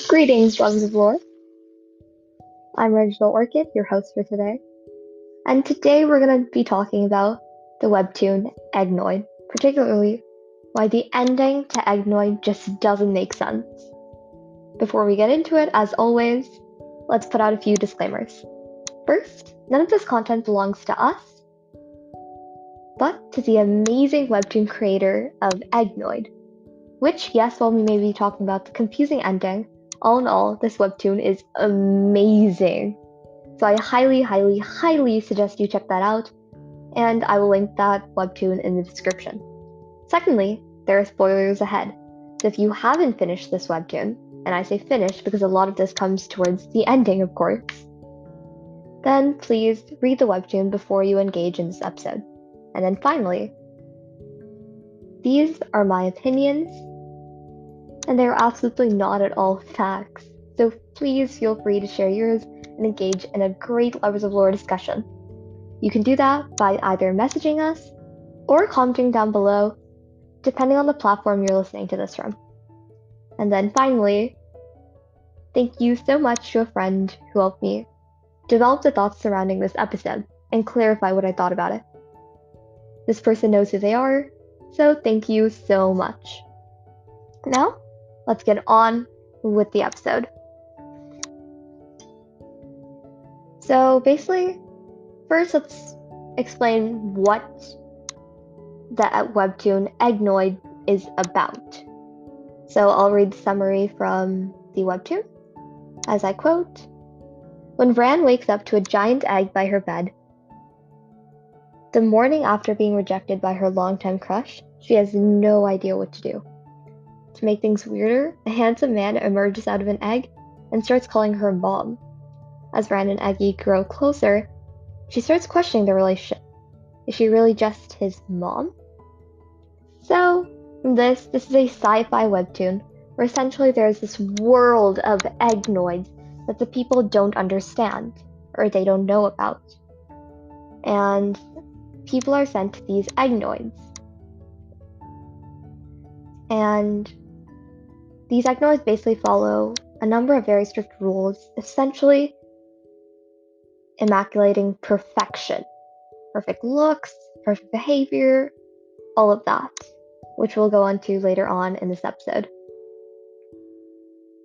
Greetings, lovers of lore. I'm Original Orchid, your host for today. And today we're going to be talking about the webtoon Eggnoid, particularly why the ending to Eggnoid just doesn't make sense. Before we get into it, as always, let's put out a few disclaimers. First, none of this content belongs to us, but to the amazing webtoon creator of Eggnoid, which, yes, while we may be talking about the confusing ending, all in all, this webtoon is amazing. So I highly suggest you check that out, and I will link that webtoon in the description. Secondly, there are spoilers ahead. So if you haven't finished this webtoon, and I say finished because a lot of this comes towards the ending, of course, then please read the webtoon before you engage in this episode. And then finally, these are my opinions, and they're absolutely not at all facts. So please feel free to share yours and engage in a great Lovers of Lore discussion. You can do that by either messaging us or commenting down below, depending on the platform you're listening to this from. And then finally, thank you so much to a friend who helped me develop the thoughts surrounding this episode and clarify what I thought about it. This person knows who they are, so thank you so much. Now, let's get on with the episode. So basically, first let's explain what the webtoon Eggnoid is about. So I'll read the summary from the webtoon, as I quote, "When Vran wakes up to a giant egg by her bed, the morning after being rejected by her longtime crush, she has no idea what to do. To make things weirder, a handsome man emerges out of an egg and starts calling her mom. As Vran and Eggy grow closer, she starts questioning their relationship. Is she really just his mom?" So, this is a sci-fi webtoon where essentially there's this world of Eggnoids that the people don't understand or they don't know about. And people are sent to these Eggnoids. And these Eggnoids basically follow a number of very strict rules, essentially immaculating perfection. Perfect looks, perfect behavior, all of that, which we'll go on to later on in this episode.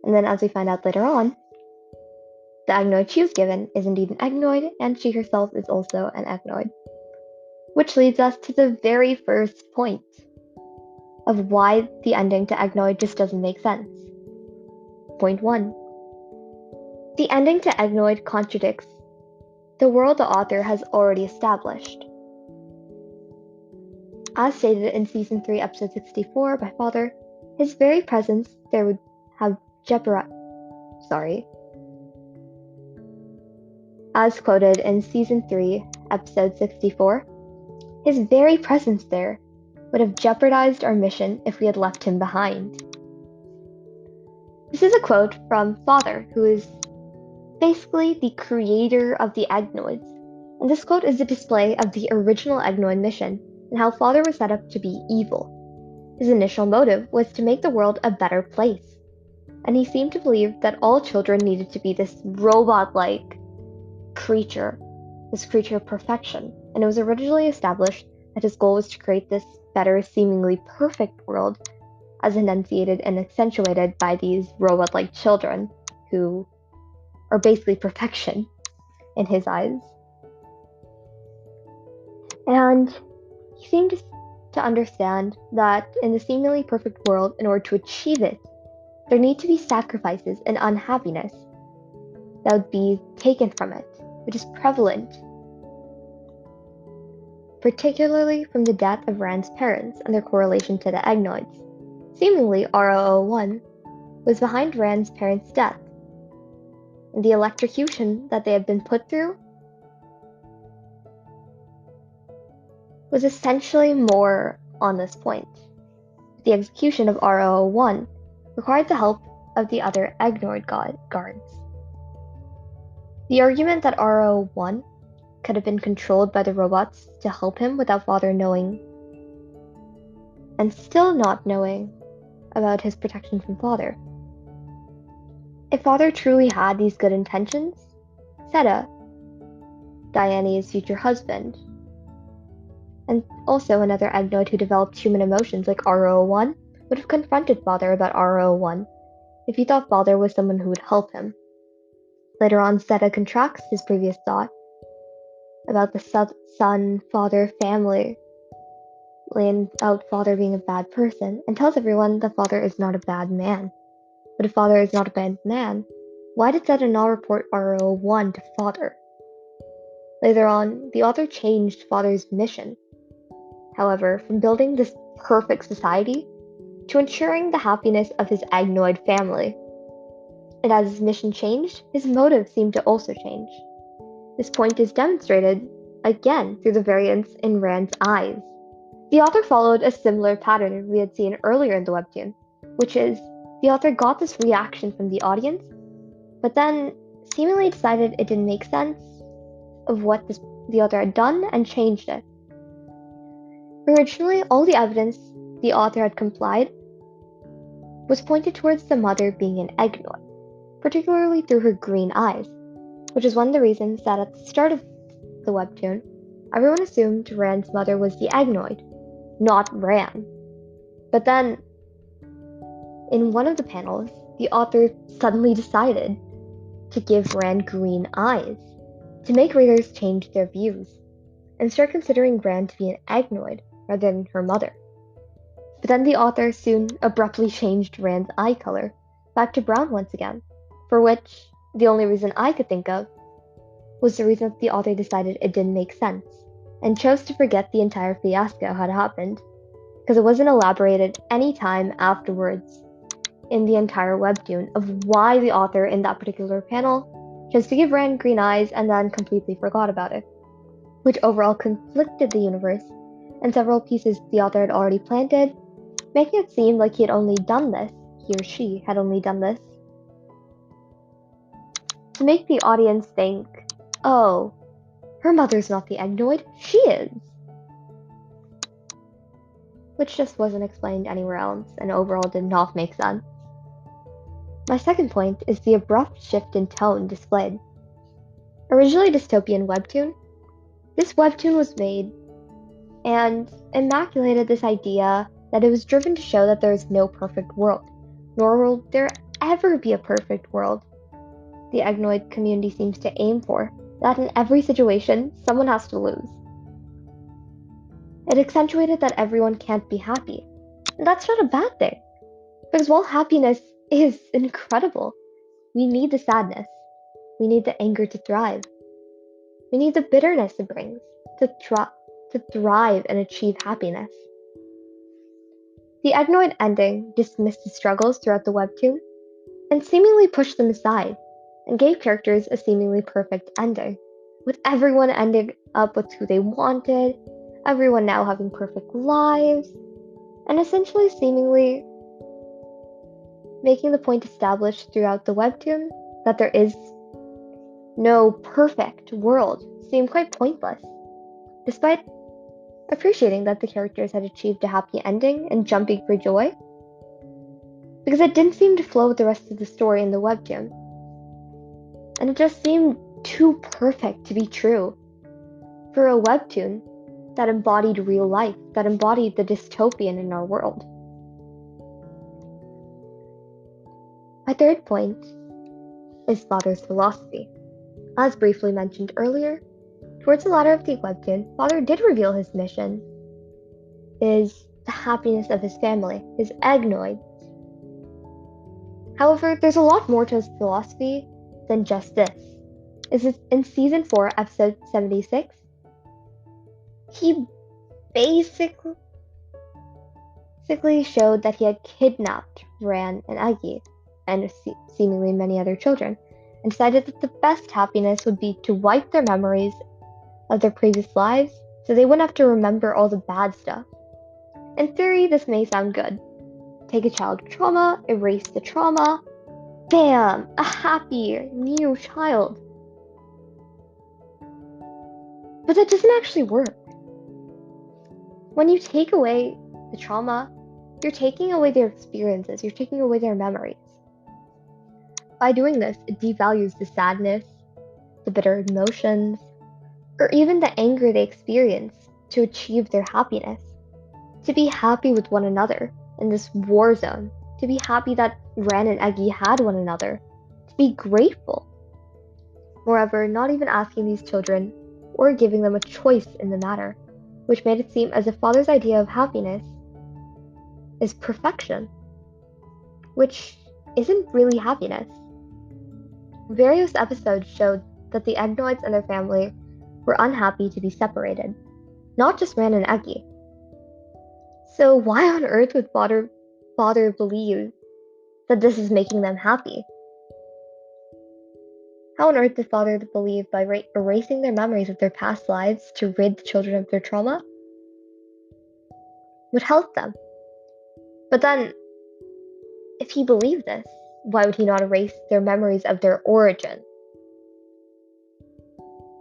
And then as we find out later on, the Eggnoid she was given is indeed an Eggnoid, and she herself is also an Eggnoid. Which leads us to the very first point of why the ending to Eggnoid just doesn't make sense. Point 1. The ending to Eggnoid contradicts the world the author has already established. As stated in Season 3, Episode 64 by Father, his very presence there would have As quoted in Season 3, Episode 64, his very presence there would have jeopardized our mission if we had left him behind. This is a quote from Father, who is basically the creator of the Eggnoids, and this quote is a display of the original Eggnoid mission and how Father was set up to be evil. His initial motive was to make the world a better place, and he seemed to believe that all children needed to be this robot-like creature, this creature of perfection, and it was originally established that his goal was to create this better, seemingly perfect world, as enunciated and accentuated by these robot-like children, who are basically perfection in his eyes. And he seemed to understand that in the seemingly perfect world, in order to achieve it, there need to be sacrifices and unhappiness that would be taken from it, which is prevalent, particularly from the death of Rand's parents and their correlation to the Eggnoids. Seemingly, R001 was behind Rand's parents' death, and the electrocution that they had been put through was essentially more on this point. The execution of R001 required the help of the other Eggnoid guards. The argument that R001 could have been controlled by the robots to help him without Father knowing, and still not knowing about his protection from Father, If father truly had these good intentions, Seta, Diane's future husband, and also another Eggnoid who developed human emotions like R01, would have confronted father about R01 if he thought father was someone who would help him. Later on, Seta contracts his previous thought about the son-father family, laying out father being a bad person, and tells everyone that father is not a bad man. But if father is not a bad man, why did Seta not report R01 to father? Later on, the author changed father's mission. However, from building this perfect society to ensuring the happiness of his Eggnoid family. And as his mission changed, his motive seemed to also change. This point is demonstrated, again, through the variance in Rand's eyes. The author followed a similar pattern we had seen earlier in the webtoon, which is, the author got this reaction from the audience, but then seemingly decided it didn't make sense of what the author had done and changed it. Originally, all the evidence the author had complied was pointed towards the mother being an Eggnoid, particularly through her green eyes, which is one of the reasons that at the start of the webtoon, everyone assumed Rand's mother was the Eggnoid, not Rand. But then, in one of the panels, the author suddenly decided to give Rand green eyes, to make readers change their views, and start considering Rand to be an Eggnoid rather than her mother. But then the author soon abruptly changed Rand's eye color back to brown once again, for which the only reason I could think of was the reason that the author decided it didn't make sense, and chose to forget the entire fiasco had happened, because it wasn't elaborated any time afterwards in the entire webtoon of why the author in that particular panel chose to give Rand green eyes and then completely forgot about it, which overall conflicted the universe and several pieces the author had already planted, making it seem like he or she had only done this, to make the audience think, oh, her mother's not the Eggnoid, she is. Which just wasn't explained anywhere else and overall did not make sense. My second point is the abrupt shift in tone displayed. Originally dystopian webtoon, this webtoon was made and immaculated this idea that it was driven to show that there is no perfect world, nor will there ever be a perfect world. The Eggnoid community seems to aim for, that in every situation, someone has to lose. It accentuated that everyone can't be happy. And that's not a bad thing, because while happiness is incredible, we need the sadness. We need the anger to thrive. We need the bitterness it brings to thrive and achieve happiness. The Eggnoid ending dismissed the struggles throughout the webtoon and seemingly pushed them aside and gave characters a seemingly perfect ending, with everyone ending up with who they wanted, everyone now having perfect lives, and essentially seemingly making the point established throughout the webtoon that there is no perfect world seem quite pointless, despite appreciating that the characters had achieved a happy ending and jumping for joy, because it didn't seem to flow with the rest of the story in the webtoon. And it just seemed too perfect to be true for a webtoon that embodied real life, that embodied the dystopian in our world. My third point is Father's philosophy. As briefly mentioned earlier, towards the latter of the webtoon, Father did reveal his mission is the happiness of his family, his Eggnoids. However, there's a lot more to his philosophy than just this. In Season 4, Episode 76, he basically showed that he had kidnapped Ran and Eggy, and seemingly many other children, and decided that the best happiness would be to wipe their memories of their previous lives so they wouldn't have to remember all the bad stuff. In theory, this may sound good. Take a childhood trauma, erase the trauma, bam! A happy, new child. But that doesn't actually work. When you take away the trauma, you're taking away their experiences, you're taking away their memories. By doing this, it devalues the sadness, the bitter emotions, or even the anger they experience to achieve their happiness. To be happy with one another in this war zone, to be happy that Ran and Eggy had one another, to be grateful. Moreover, not even asking these children or giving them a choice in the matter, which made it seem as if Father's idea of happiness is perfection, which isn't really happiness. Various episodes showed that the Eggnoids and their family were unhappy to be separated, not just Ran and Eggy. So why on earth would Father believe that this is making them happy? How on earth did Father believe by erasing their memories of their past lives to rid the children of their trauma would help them? But then, if he believed this, why would he not erase their memories of their origin?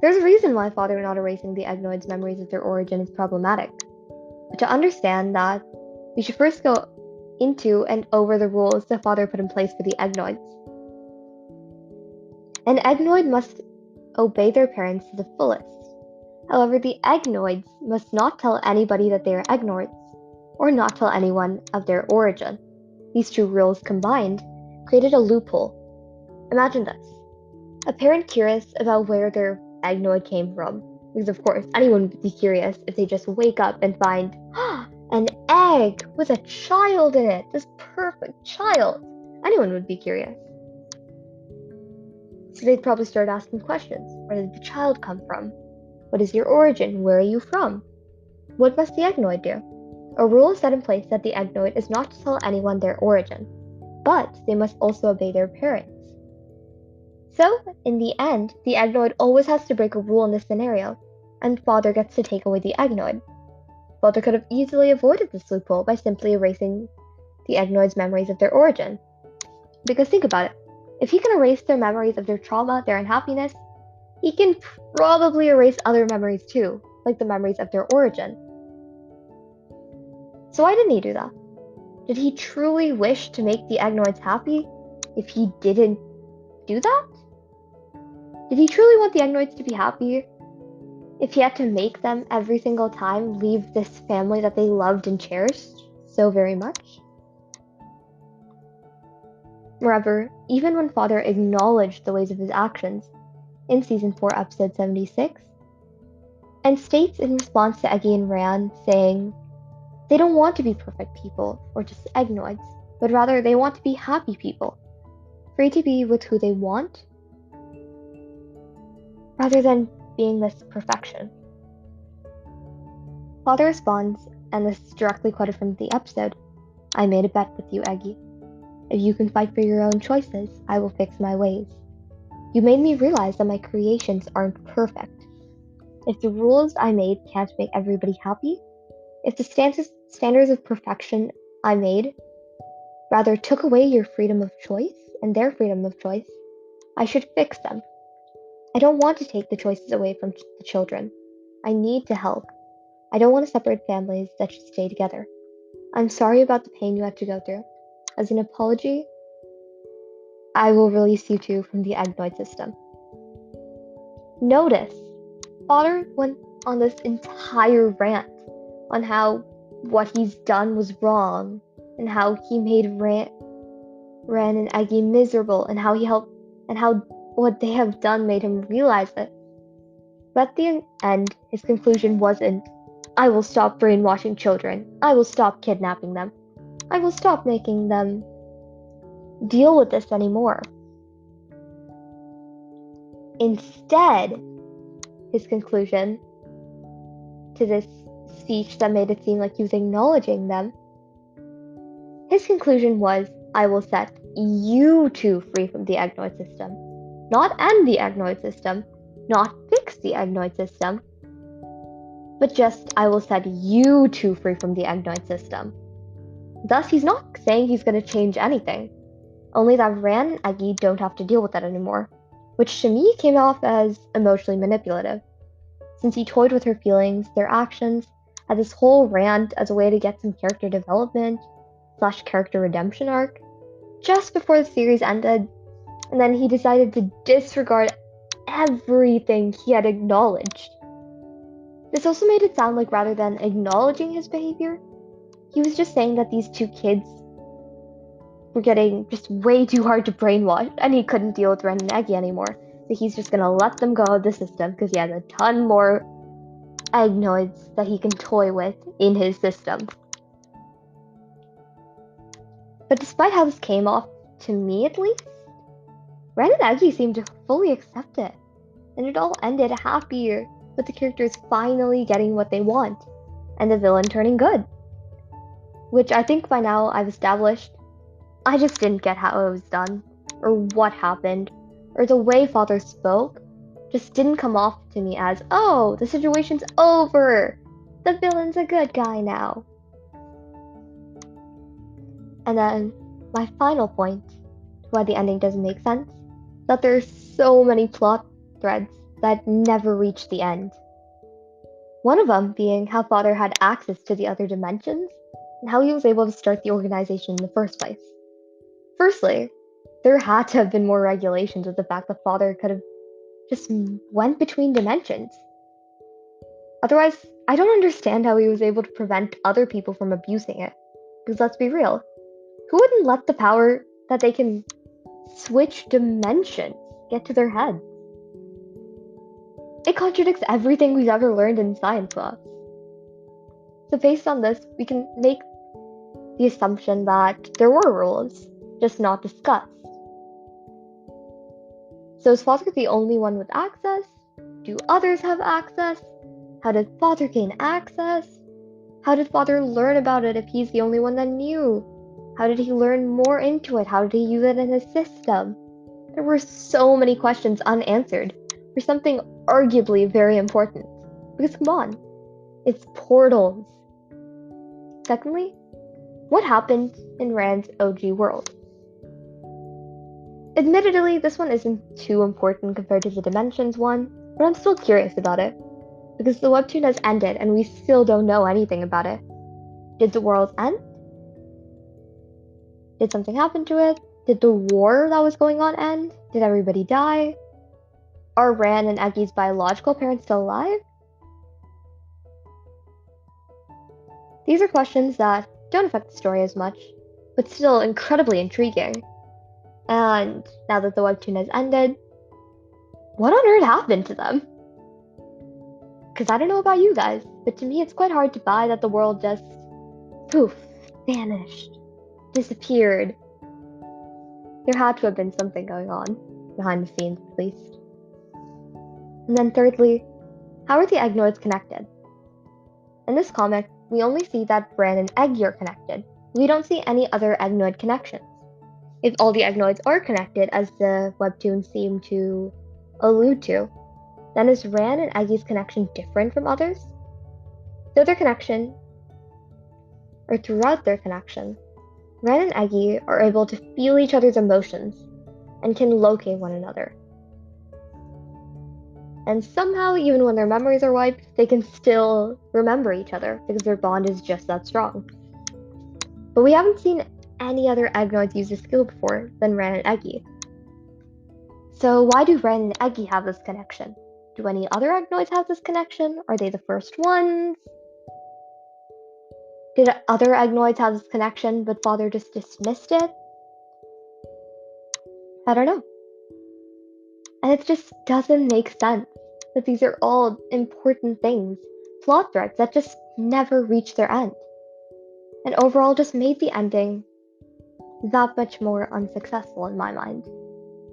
There's a reason why Father not erasing the Eggnoids' memories of their origin is problematic. But to understand that, we should first go into and over the rules that Father put in place for the Eggnoids. An Eggnoid must obey their parents to the fullest. However, the Eggnoids must not tell anybody that they are Eggnoids, or not tell anyone of their origin. These two rules combined created a loophole. Imagine this. A parent curious about where their Eggnoid came from, because of course anyone would be curious if they just wake up and find an egg with a child in it, this perfect child. Anyone would be curious. So they'd probably start asking questions. Where did the child come from? What is your origin? Where are you from? What must the Eggnoid do? A rule is set in place that the Eggnoid is not to tell anyone their origin, but they must also obey their parents. So, in the end, the Eggnoid always has to break a rule in this scenario, and Father gets to take away the Eggnoid. Father could have easily avoided this loophole by simply erasing the Eggnoid's memories of their origin. Because think about it, if he can erase their memories of their trauma, their unhappiness, he can probably erase other memories too, like the memories of their origin. So why didn't he do that? Did he truly wish to make the Eggnoids happy if he didn't do that? Did he truly want the Eggnoids to be happy if he had to make them every single time leave this family that they loved and cherished so very much? Moreover, even when Father acknowledged the ways of his actions in Season 4, Episode 76, and states in response to Eggy and Ran saying they don't want to be perfect people or just Eggnoids, but rather they want to be happy people, free to be with who they want, rather than being this perfection. Father responds, and this is directly quoted from the episode, "I made a bet with you, Eggy. If you can fight for your own choices, I will fix my ways. You made me realize that my creations aren't perfect. If the rules I made can't make everybody happy, if the standards of perfection I made rather took away your freedom of choice and their freedom of choice, I should fix them. I don't want to take the choices away from the children. I need to help. I don't want to separate families that should stay together. I'm sorry about the pain you had to go through. As an apology, I will release you two from the Eggnoid system." Notice, Father went on this entire rant on how what he's done was wrong, and how he made Ran and Eggy miserable, and how he helped, and how what they have done made him realize it. But at the end, his conclusion wasn't, "I will stop brainwashing children. I will stop kidnapping them. I will stop making them deal with this anymore." Instead, his conclusion to this speech that made it seem like he was acknowledging them, his conclusion was, "I will set you two free from the Eggnoid system. Not end the Eggnoid system, not fix the Eggnoid system, but just I will set you two free from the Eggnoid system." Thus, he's not saying he's going to change anything, only that Ran and Eggy don't have to deal with that anymore, which to me came off as emotionally manipulative, since he toyed with her feelings, their actions, had this whole rant as a way to get some character development / character redemption arc, just before the series ended, and then he decided to disregard everything he had acknowledged. This also made it sound like rather than acknowledging his behavior, he was just saying that these two kids were getting just way too hard to brainwash, and he couldn't deal with Ren and Eggy anymore. So he's just gonna let them go of the system because he has a ton more Eggnoids that he can toy with in his system. But despite how this came off, to me at least, Ren and Eggy seemed to fully accept it, and it all ended happier, with the characters finally getting what they want, and the villain turning good. Which I think by now I've established, I just didn't get how it was done, or what happened, or the way Father spoke just didn't come off to me as, oh, the situation's over! The villain's a good guy now. And then, my final point to why the ending doesn't make sense, that there's so many plot threads that never reach the end. One of them being how Father had access to the other dimensions, and how he was able to start the organization in the first place. Firstly, there had to have been more regulations of the fact that Father could have just went between dimensions. Otherwise, I don't understand how he was able to prevent other people from abusing it. Because let's be real, who wouldn't let the power that they can switch dimensions get to their heads? It contradicts everything we've ever learned in science class. So based on this, we can make the assumption that there were rules, just not discussed. So is Father the only one with access? Do others have access? How did Father gain access? How did Father learn about it if he's the only one that knew? How did he learn more into it? How did he use it in his system? There were so many questions unanswered for something arguably very important. Because come on, it's portals. Secondly, what happened in Rand's OG world? Admittedly, this one isn't too important compared to the Dimensions one, but I'm still curious about it, because the webtoon has ended and we still don't know anything about it. Did the world end? Did something happen to it? Did the war that was going on end? Did everybody die? Are Ran and Eggy's biological parents still alive? These are questions that don't affect the story as much, but still incredibly intriguing. And now that the webtoon has ended, what on earth happened to them? Because I don't know about you guys, but to me it's quite hard to buy that the world just poof, vanished, disappeared. There had to have been something going on, behind the scenes at least. And then thirdly, how are the Eggnoids connected? In this comic, we only see that Bran and Eggy are connected. We don't see any other Eggnoid connections. If all the Eggnoids are connected, as the webtoons seem to allude to, then is Ran and Eggy's connection different from others? Throughout their connection, Ran and Eggy are able to feel each other's emotions and can locate one another. And somehow, even when their memories are wiped, they can still remember each other because their bond is just that strong. But we haven't seen any other Eggnoids use this skill before than Ran and Eggy. So why do Ran and Eggy have this connection? Do any other Eggnoids have this connection? Are they the first ones? Did other Eggnoids have this connection, but Father just dismissed it? I don't know. And it just doesn't make sense that these are all important things, plot threads that just never reach their end. And overall just made the ending that much more unsuccessful in my mind.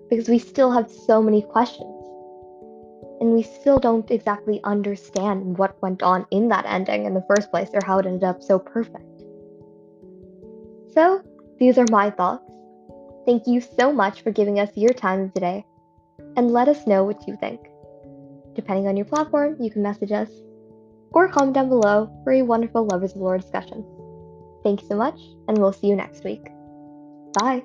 Because we still have so many questions. And we still don't exactly understand what went on in that ending in the first place or how it ended up so perfect. So, these are my thoughts. Thank you so much for giving us your time of the day. And let us know what you think. Depending on your platform, you can message us or comment down below for a wonderful Lovers of Lore discussion. Thank you so much, and we'll see you next week. Bye!